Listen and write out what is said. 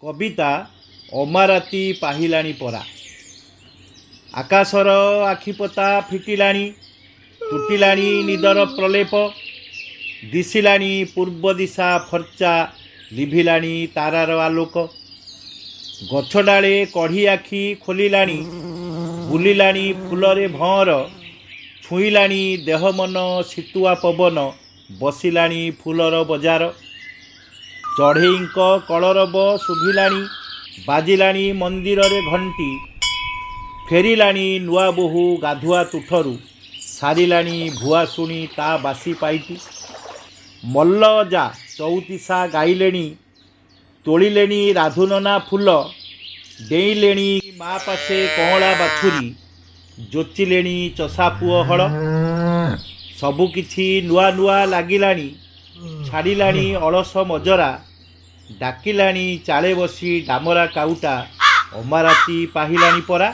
କବିତା ଅମାରାତି ପାହିଲାଣି ପରା। ଆକାଶର ଆଖିପତା ଫିଟିଲାଣି, ତୁଟିଲାଣି ନିଦର ପ୍ରଲେପ, ଦିଶିଲାଣି ପୂର୍ବ ଦିଶା ଫର୍ଚ୍ଚା, ଲିଭିଲାଣି ତାରାର ଆଲୋକ। ଗଛ ଡାଳେ କଢ଼ି ଆଖି ଖୋଲିଲାଣି, ବୁଲିଲାଣି ଫୁଲରେ ଭଅଁର, ଛୁଇଁଲାଣି ଦେହ ମନ ଶୀତୁଆ ପବନ, ବସିଲାଣି ଫୁଲର ବଜାର। ଚଢ଼େଇଙ୍କ କଳରବ ଶୁଭିଲାଣି, ବାଜିଲାଣି ମନ୍ଦିରରେ ଘଣ୍ଟି, ଫେରିଲାଣି ନୂଆ ବୋହୂ ଗାଧୁଆ ତୁଠରୁ, ସାରିଲାଣି ଭୁଆଶୁଣି ତା ବାସି ପାଇଟି। ମଲ୍ଲ ଅଜା ଚଉତିଶା ଗାଇଲେଣି, ତୋଳିଲେଣି ରାଧୁନନା ଫୁଲ, ଡେଇଁଲେଣି ମା ପାଶେ କଅଁଳା ବାଛୁରୀ, ଯୋଚିଲେଣି ଚଷା ପୁଅ ହଳ। ସବୁକିଛି ନୂଆ ନୂଆ ଲାଗିଲାଣି, ଛାଡ଼ିଲାଣି ଅଳସ ମଜରା, ଡାକିଲାଣି ଚାଳେ ବସି ଡାମରା କାଉଟା, ଅମାରାତି ପାହିଲାଣି ପରା।